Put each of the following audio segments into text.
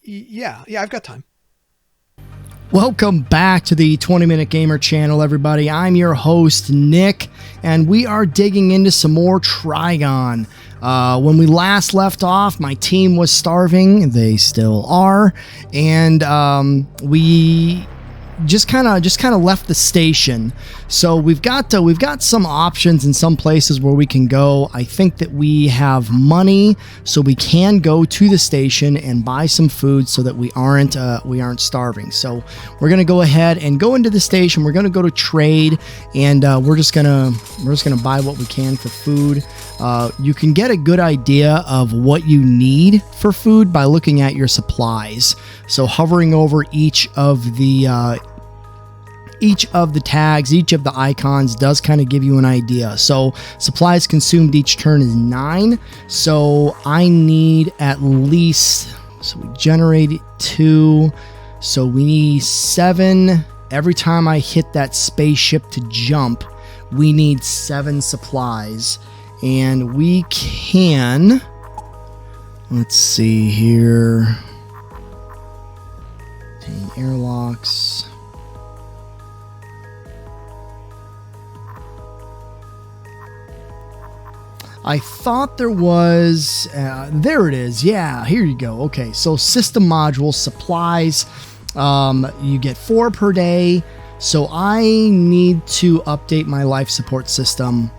Yeah, I've got time. Welcome back to the 20-Minute Gamer channel, everybody. I'm your host, Nick, and we are digging into some more Trigon. When we last left off, my team was starving. They still are, and we just kind of left the station. So we've got some options in some places where we can go. I think that we have money, so we can go to the station and buy some food so that we aren't starving. So we're gonna go ahead and go into the station. We're gonna go to trade, and we're just gonna buy what we can for food. You can get a good idea of what you need for food by looking at your supplies. So hovering over each of the tags, each of the icons does kind of give you an idea. So supplies consumed each turn is 9. So I need at least, so we generated 2. So we need 7. Every time I hit that spaceship to jump, we need 7 supplies. And we can, let's see here, airlocks. I thought there was, there it is. Yeah, here you go. Okay, so system modules, supplies, you get 4 per day. So I need to update my life support system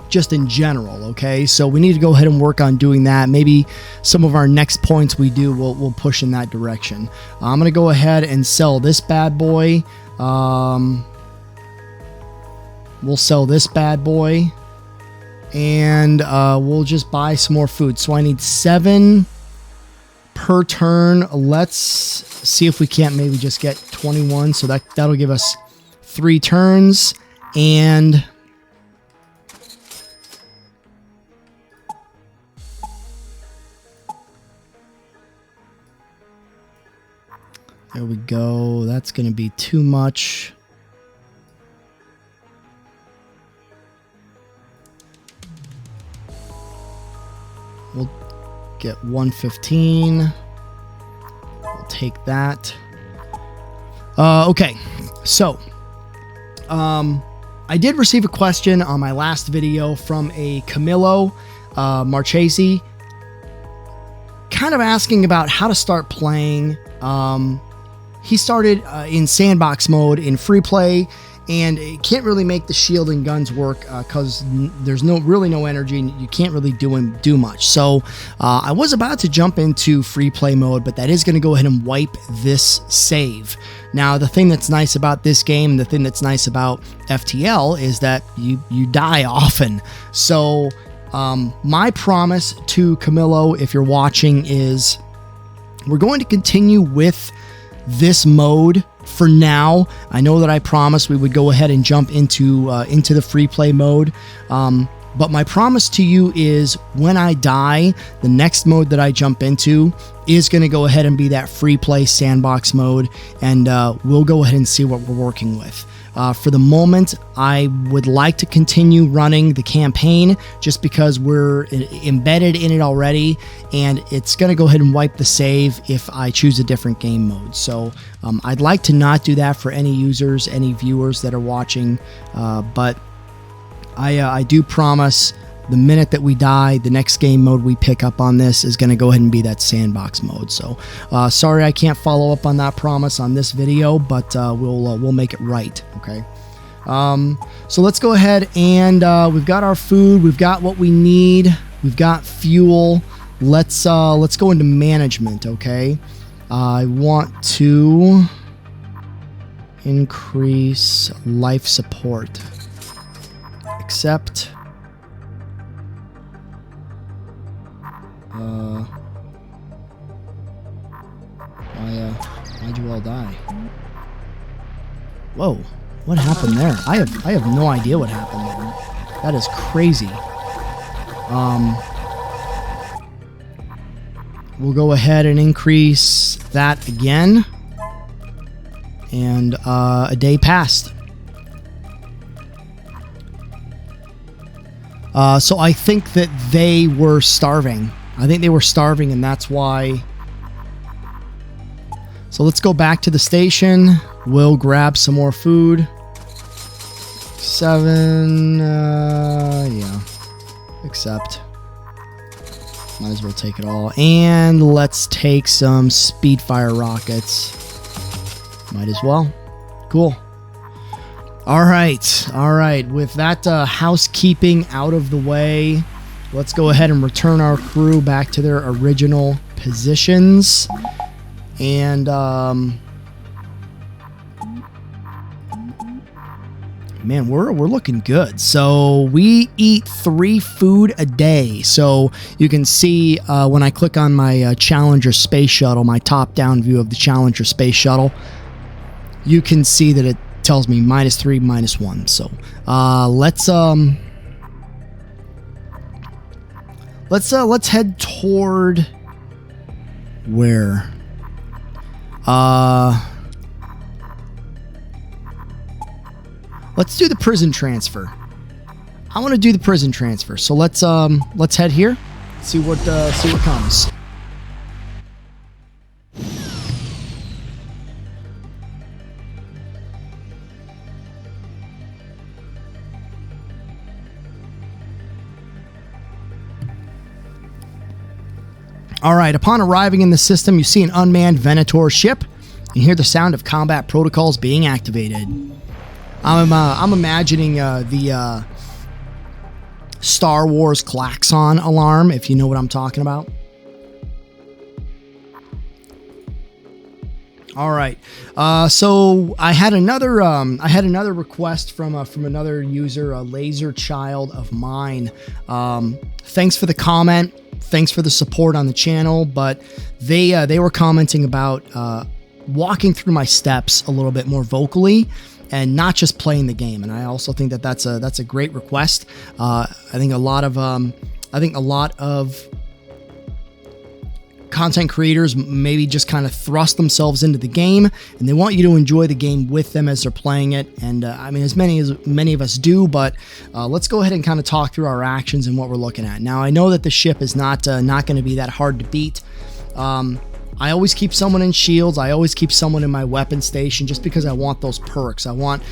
just in general, okay? So we need to go ahead and work on doing that. Maybe some of our next points we do, we'll push in that direction. I'm going to go ahead and sell this bad boy. We'll sell this bad boy. And we'll just buy some more food. So I need 7 per turn. Let's see if we can't maybe just get 21. So that'll give us 3 turns. And there we go. That's going to be too much. We'll get 115. We'll take that. Okay, so I did receive a question on my last video from a Camillo Marchesi, kind of asking about how to start playing. He started in sandbox mode in free play, and it can't really make the shield and guns work because there's really no energy, and you can't really do much. So I was about to jump into free play mode, but that is going to go ahead and wipe this save. Now, the thing that's nice about this game, the thing that's nice about FTL, is that you die often. So my promise to Camillo, if you're watching, is we're going to continue with this mode for now. I know that I promised we would go ahead and jump into the free play mode, but my promise to you is when I die, the next mode that I jump into is going to go ahead and be that free play sandbox mode, and we'll go ahead and see what we're working with. For the moment, I would like to continue running the campaign just because we're embedded in it already, and it's going to go ahead and wipe the save if I choose a different game mode. So I'd like to not do that for any users, any viewers that are watching, but I do promise the minute that we die, the next game mode we pick up on this is going to go ahead and be that sandbox mode. So sorry I can't follow up on that promise on this video, but we'll make it right. Okay. So let's go ahead and we've got our food, we've got what we need, we've got fuel. Let's go into management. Okay. I want to increase life support. Accept. Why'd you all die? Whoa, what happened there? I have no idea what happened there. That is crazy. We'll go ahead and increase that again. And a day passed. So I think that they were starving. I think they were starving, and that's why So let's go back to the station. We'll grab some more food. 7, yeah, accept. Might as well take it all. And let's take some Speedfire rockets. Might as well. Cool. All right. With that housekeeping out of the way, let's go ahead and return our crew back to their original positions. And, man, we're looking good. So we eat 3 food a day. So you can see when I click on my Challenger space shuttle, my top-down view of the Challenger space shuttle, you can see that it tells me -3, -1. So let's head toward where? Let's do the prison transfer. I want to do the prison transfer. So let's head here. See what comes. All right, upon arriving in the system, you see an unmanned Venator ship and hear the sound of combat protocols being activated. I'm imagining the Star Wars klaxon alarm, if you know what I'm talking about. All right, so I had another request from another user, a laser child of mine. Thanks for the comment. Thanks for the support on the channel, but they were commenting about walking through my steps a little bit more vocally and not just playing the game. And I also think that that's a great request. I think a lot of content creators maybe just kind of thrust themselves into the game and they want you to enjoy the game with them as they're playing it. And I mean, as many of us do, but let's go ahead and kind of talk through our actions and what we're looking at. Now, I know that the ship is not going to be that hard to beat. I always keep someone in shields. I always keep someone in my weapon station just because I want those perks. I want,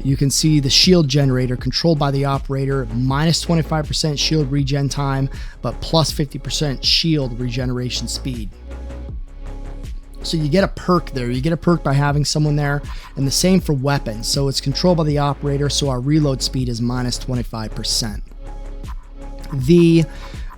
you can see the shield generator controlled by the operator, minus 25% shield regen time, but plus 50% shield regeneration speed. So you get a perk there. You get a perk by having someone there, and the same for weapons. So it's controlled by the operator, so our reload speed is minus 25%. The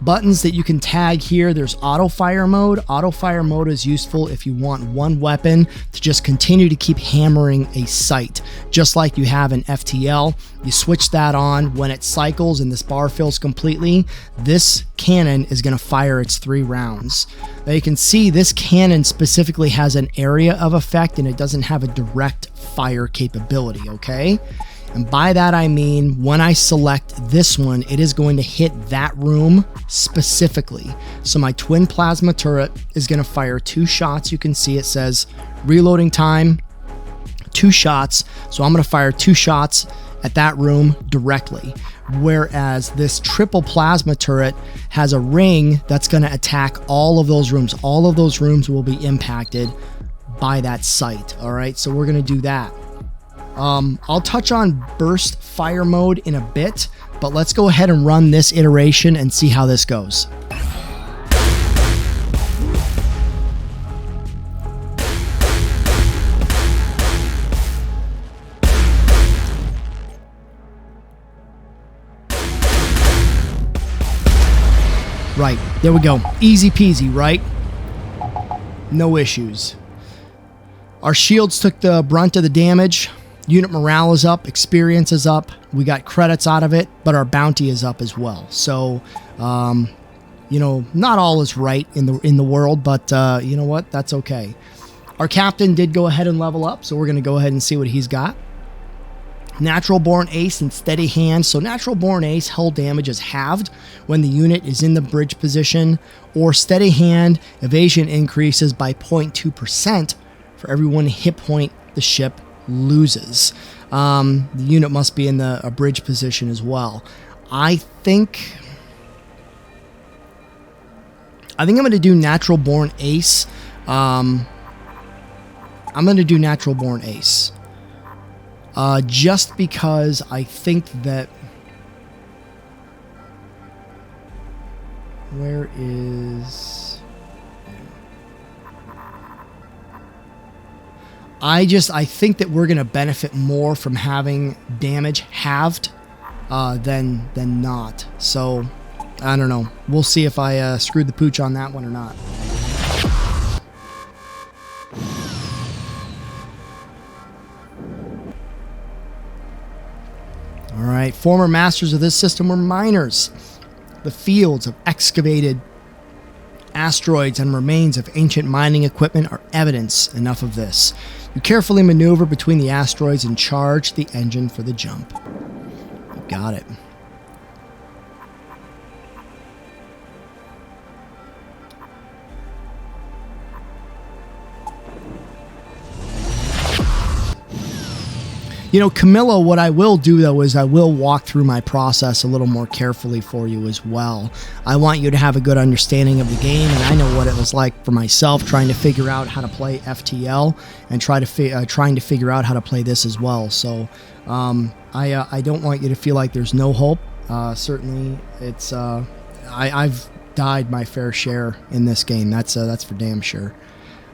buttons that you can tag here, there's auto fire mode. Auto fire mode is useful if you want one weapon to just continue to keep hammering a sight, just like you have in FTL. You switch that on when it cycles and this bar fills completely. This cannon is going to fire its 3 rounds. Now you can see this cannon specifically has an area of effect and it doesn't have a direct fire capability, okay? And by that I mean, when I select this one, it is going to hit that room specifically. So my twin plasma turret is going to fire 2 shots. You can see it says reloading time, 2 shots. So I'm going to fire 2 shots at that room directly. Whereas this triple plasma turret has a ring that's going to attack all of those rooms. All of those rooms will be impacted by that sight. All right, so we're going to do that. I'll touch on burst fire mode in a bit, but let's go ahead and run this iteration and see how this goes. Right, there we go. Easy peasy, right? No issues. Our shields took the brunt of the damage. Unit morale is up, experience is up, we got credits out of it, but our bounty is up as well. So, you know, not all is right in the world, but you know what? That's okay. Our captain did go ahead and level up, so we're going to go ahead and see what he's got. Natural Born Ace and Steady Hand. So Natural Born Ace, hull damage is halved when the unit is in the bridge position, or Steady Hand, evasion increases by 0.2% for every 1 hit point the ship loses. The unit must be in a bridge position as well. I think I'm going to do Natural Born Ace. I'm going to do natural born ace. Just because I think that... Where is... I think that we're going to benefit more from having damage halved than not. So, I don't know. We'll see if I screwed the pooch on that one or not. All right, former masters of this system were miners. The fields of excavated asteroids and remains of ancient mining equipment are evidence. Enough of this. You carefully maneuver between the asteroids and charge the engine for the jump. You got it. You know, Camilla, what I will do, though, is I will walk through my process a little more carefully for you as well. I want you to have a good understanding of the game, and I know what it was like for myself trying to figure out how to play FTL and trying to figure out how to play this as well. So I don't want you to feel like there's no hope. Certainly, it's I've died my fair share in this game. That's for damn sure.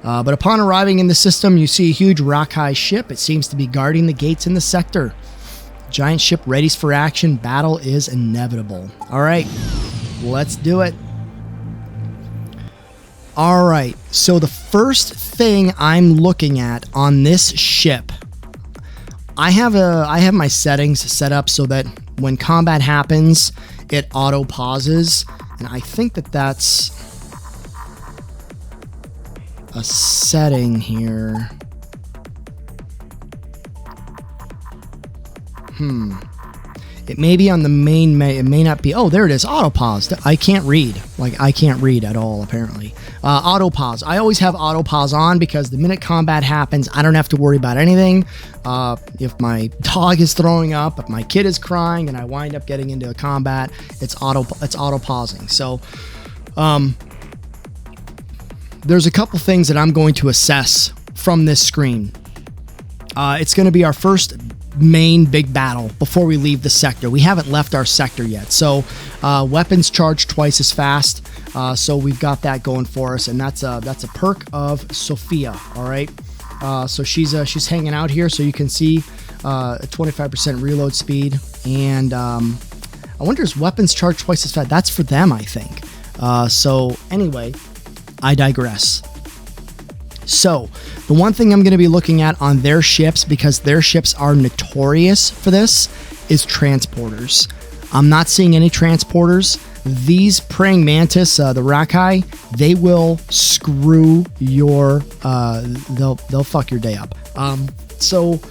But upon arriving in the system, you see a huge rock-high ship. It seems to be guarding the gates in the sector. Giant ship readies for action. Battle is inevitable. All right, let's do it. All right, so the first thing I'm looking at on this ship, I have my settings set up so that when combat happens, it auto pauses, and I think that that's a setting here. It may be on the main it may not be. Oh, there it is. Auto pause. I can't read. Like, I can't read at all, apparently. Auto pause. I always have auto pause on because the minute combat happens, I don't have to worry about anything. If my dog is throwing up, if my kid is crying, and I wind up getting into a combat, it's auto pausing. So, there's a couple things that I'm going to assess from this screen. It's going to be our first main big battle before we leave the sector. We haven't left our sector yet, so weapons charge twice as fast. So we've got that going for us, and that's a perk of Sophia. All right, so she's hanging out here, so you can see a 25% reload speed, and I wonder if weapons charge twice as fast. That's for them, I think. So anyway, I digress. So, the one thing I'm going to be looking at on their ships, because their ships are notorious for this, is transporters. I'm not seeing any transporters. These praying mantis, the Rakai, they will screw your, they'll fuck your day up. So,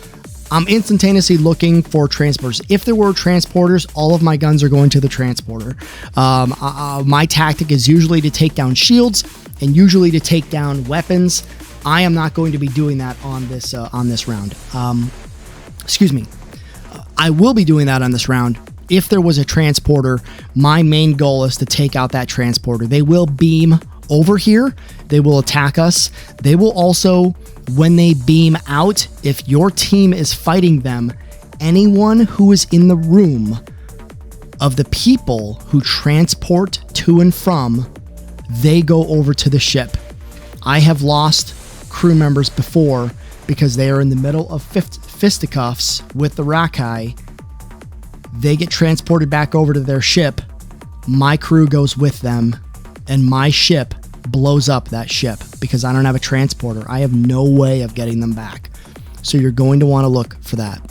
I'm instantaneously looking for transporters. If there were transporters, all of my guns are going to the transporter. My tactic is usually to take down shields and usually to take down weapons. I am not going to be doing that on this round. Excuse me. I will be doing that on this round. If there was a transporter, my main goal is to take out that transporter. They will beam over here. They will attack us. They will also, when they beam out, if your team is fighting them, anyone who is in the room of the people who transport to and from, they go over to the ship. I have lost crew members before because they are in the middle of fisticuffs with the Rakai. They get transported back over to their ship. My crew goes with them, and my ship blows up that ship because I don't have a transporter. I have no way of getting them back. So you're going to want to look for that.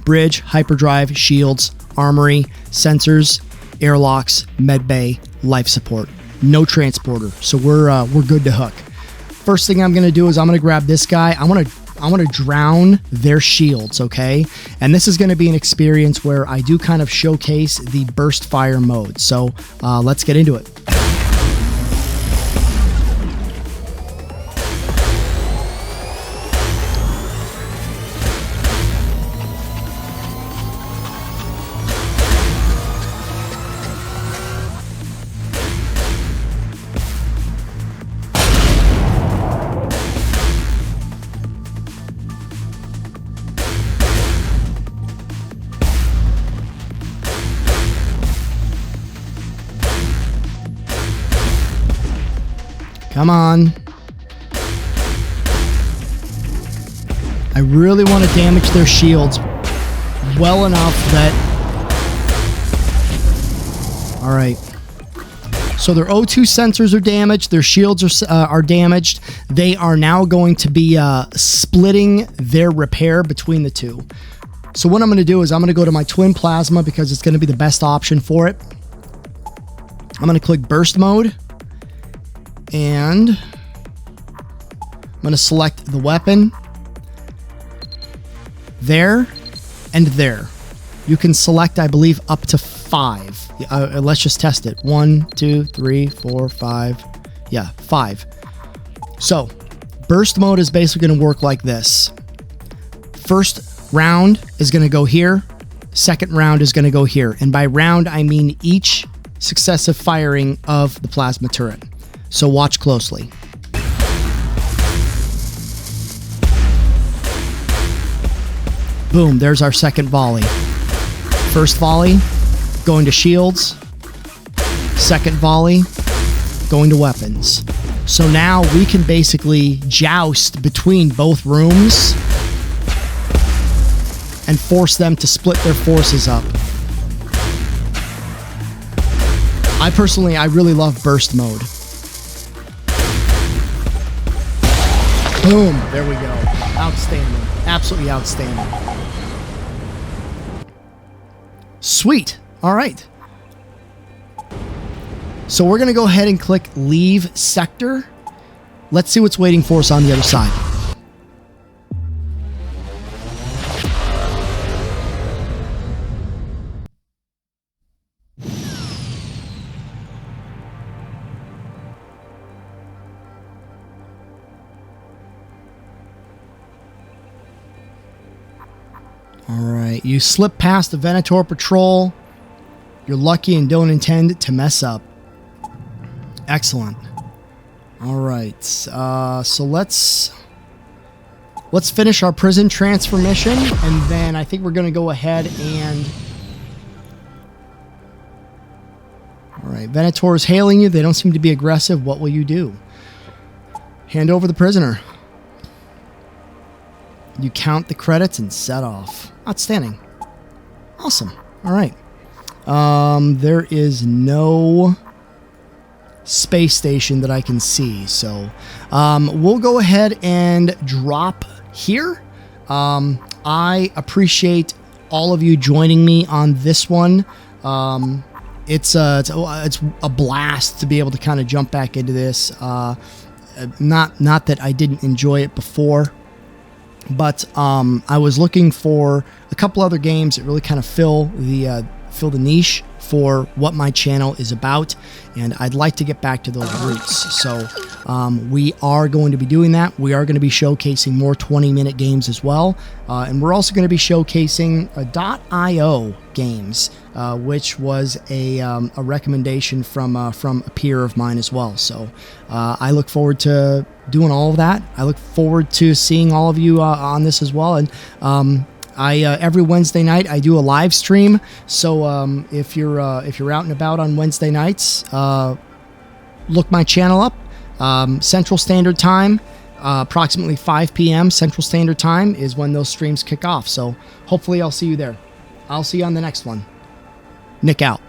Bridge, hyperdrive, shields, armory, sensors, airlocks, medbay, life support. No transporter, so we're good to hook. First thing I'm going to do is I'm going to grab this guy. I want to drown their shields, okay? And this is going to be an experience where I do kind of showcase the burst fire mode. So let's get into it. Come on. I really want to damage their shields well enough that... All right. So their O2 sensors are damaged. Their shields are damaged. They are now going to be splitting their repair between the two. So what I'm going to do is I'm going to go to my twin plasma because it's going to be the best option for it. I'm going to click burst mode. And I'm going to select the weapon. There and there. You can select, I believe, up to 5. Let's just test it. 1, 2, 3, 4, 5. Yeah, 5. So, burst mode is basically going to work like this. First round is going to go here. Second round is going to go here. And by round, I mean each successive firing of the plasma turret. So watch closely. Boom, there's our second volley. First volley, going to shields. Second volley, going to weapons. So now we can basically joust between both rooms and force them to split their forces up. I really love burst mode. Boom, there we go. Outstanding. Absolutely outstanding. Sweet. All right. So we're going to go ahead and click leave sector. Let's see what's waiting for us on the other side. Alright, you slip past the Venator patrol. You're lucky and don't intend to mess up. Excellent. Alright, so let's finish our prison transfer mission, and then I think we're going to go ahead and... Alright, Venator is hailing you. They don't seem to be aggressive. What will you do? Hand over the prisoner. You count the credits and set off. Outstanding. Awesome. All right. There is no space station that I can see, so we'll go ahead and drop here. I appreciate all of you joining me on this one. It's a blast to be able to kind of jump back into this. Not that I didn't enjoy it before. But I was looking for a couple other games that really kind of fill the niche for what my channel is about, and I'd like to get back to those roots. So we are going to be doing that. We are going to be showcasing more 20-minute games as well, and we're also going to be showcasing .io games, which was a recommendation from a peer of mine as well. So I look forward to doing all of that. I look forward to seeing all of you on this as well. And every Wednesday night I do a live stream. So if you're out and about on Wednesday nights, look my channel up. Central Standard Time, approximately 5 p.m. Central Standard Time is when those streams kick off. So hopefully I'll see you there. I'll see you on the next one. Nick out.